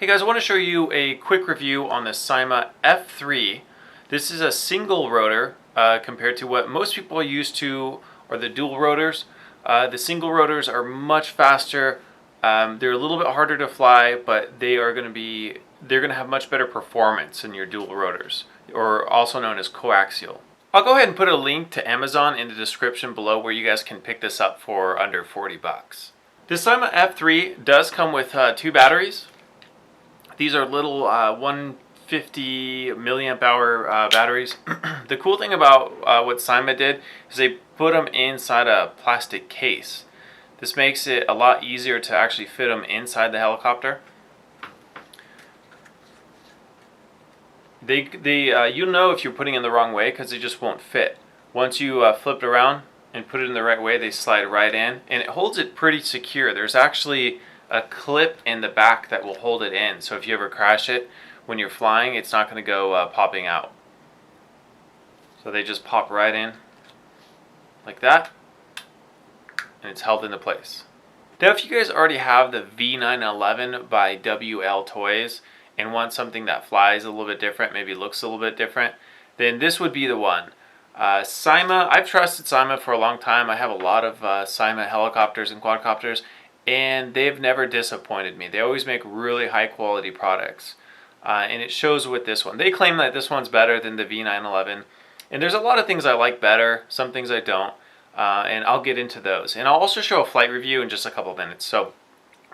Hey guys, I want to show you a quick review on the Syma F3. This is a single rotor compared to what most people are used to, or the dual rotors. The single rotors are much faster. They're a little bit harder to fly, but they're going to have much better performance than your dual rotors, or also known as coaxial. I'll go ahead and put a link to Amazon in the description below where you guys can pick this up for under 40 bucks. This Syma F3 does come with two batteries. These are little 150 milliamp hour batteries. The cool thing about what Syma did is they put them inside a plastic case. This makes it a lot easier to actually fit them inside the helicopter. You'll know if you're putting in the wrong way because they just won't fit. Once you flip it around and put it in the right way, they slide right in, and it holds it pretty secure. There's actually a clip in the back that will hold it in, so if you ever crash it when you're flying, it's not going to go popping out. So they just pop right in like that, and it's held into place. Now if you guys already have the V911 by WL Toys and want something that flies a little bit different, maybe looks a little bit different, then this would be the one. Syma, I've trusted Syma for a long time. I have a lot of Syma helicopters and quadcopters, and they've never disappointed me. They always make really high quality products, and it shows with this one. They claim that this one's better than the V911, and there's a lot of things I like better, some things I don't, and I'll get into those. And I'll also show a flight review in just a couple of minutes,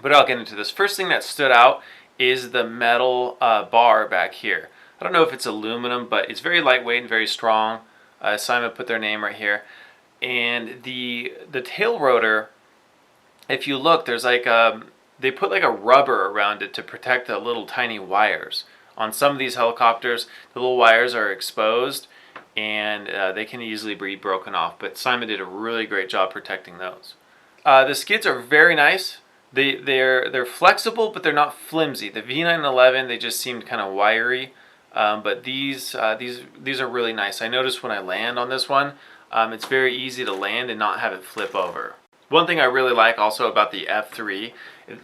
but I'll get into this. First thing that stood out is the metal bar back here. I don't know if it's aluminum, but it's very lightweight and very strong. Syma put their name right here. And the tail rotor, if you look, there's like they put like a rubber around it to protect the little tiny wires. On some of these helicopters, the little wires are exposed and they can easily be broken off, but Syma did a really great job protecting those. The skids are very nice. They're flexible, but they're not flimsy. The V911, they just seemed kind of wiry, but these are really nice. I noticed when I land on this one, it's very easy to land and not have it flip over. One thing I really like also about the F3,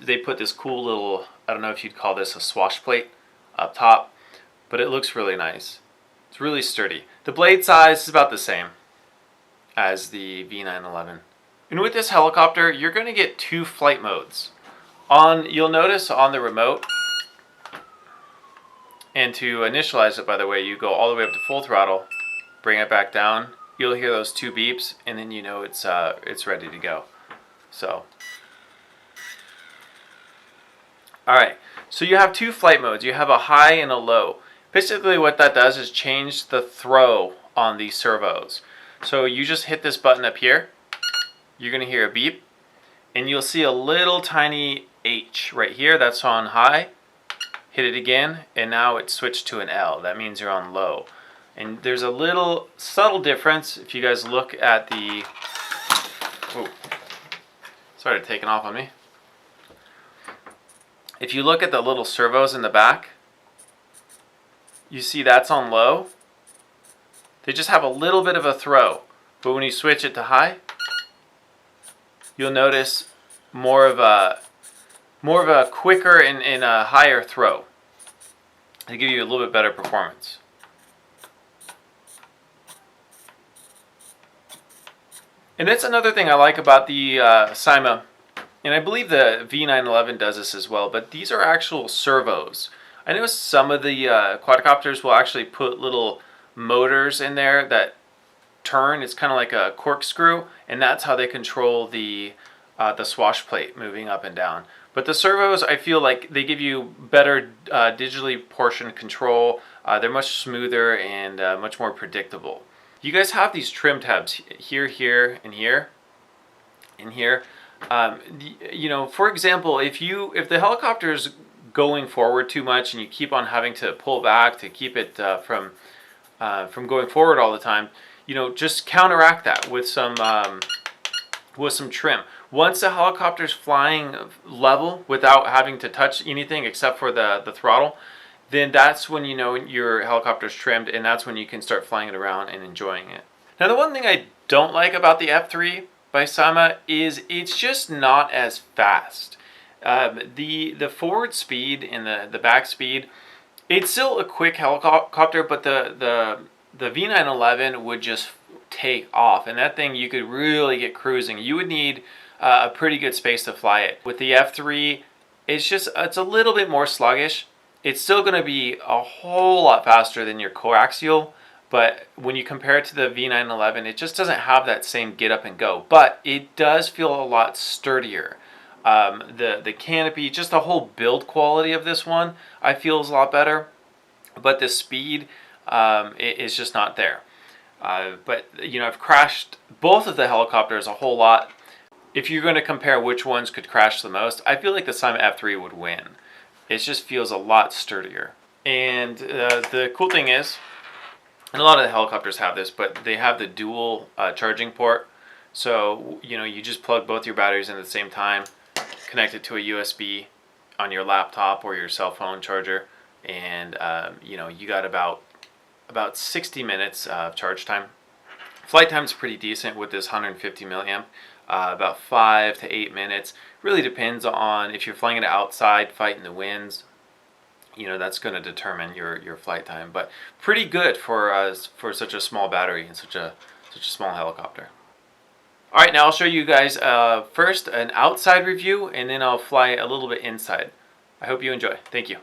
they put this cool little, I don't know if you'd call this a swash plate up top, but it looks really nice. It's really sturdy. The blade size is about the same as the V911. And with this helicopter, you're going to get two flight modes. You'll notice on the remote, and to initialize it, by the way, you go all the way up to full throttle, bring it back down. You'll hear those two beeps, and then you know it's ready to go. So, all right. So you have two flight modes. You have a high and a low. Basically, what that does is change the throw on these servos. So you just hit this button up here. You're going to hear a beep, and you'll see a little tiny H right here. That's on high. Hit it again, and now it's switched to an L. That means you're on low. And there's a little subtle difference if you guys look at the... Ooh, started taking off on me. If you look at the little servos in the back, you see that's on low. They just have a little bit of a throw, but when you switch it to high, you'll notice more of a quicker and a higher throw. They give you a little bit better performance. And that's another thing I like about the Syma, and I believe the V911 does this as well, but these are actual servos. I know some of the quadcopters will actually put little motors in there that turn. It's kind of like a corkscrew, and that's how they control the swash plate moving up and down. But the servos, I feel like they give you better digitally portioned control. They're much smoother and much more predictable. You guys have these trim tabs here, here, and here, and here. You know, for example, if the helicopter's going forward too much and you keep on having to pull back to keep it from going forward all the time, you know, just counteract that with some trim. Once the helicopter's flying level without having to touch anything except for the throttle, then that's when you know your helicopter's trimmed, and that's when you can start flying it around and enjoying it. Now, the one thing I don't like about the F3 by Syma is it's just not as fast. The forward speed and the back speed, it's still a quick helicopter, but the V911 would just take off, and that thing you could really get cruising. You would need a pretty good space to fly it. With the F3, it's a little bit more sluggish. It's still going to be a whole lot faster than your coaxial, but when you compare it to the V911, it just doesn't have that same get up and go. But it does feel a lot sturdier. The canopy, just the whole build quality of this one, I feel is a lot better. But the speed is just not there. But you know, I've crashed both of the helicopters a whole lot. If you're going to compare which ones could crash the most, I feel like the Syma F3 would win. It just feels a lot sturdier. And the cool thing is, and a lot of the helicopters have this, but they have the dual charging port. So, you know, you just plug both your batteries in at the same time, connect it to a USB on your laptop or your cell phone charger, and you know, you got about 60 minutes of charge time. Flight time is pretty decent with this 150 milliamp. About 5 to 8 minutes. Really depends on if you're flying it outside, fighting the winds. You know, that's going to determine your flight time. But pretty good for such a small battery and such a small helicopter. All right, now I'll show you guys first an outside review, and then I'll fly a little bit inside. I hope you enjoy. Thank you.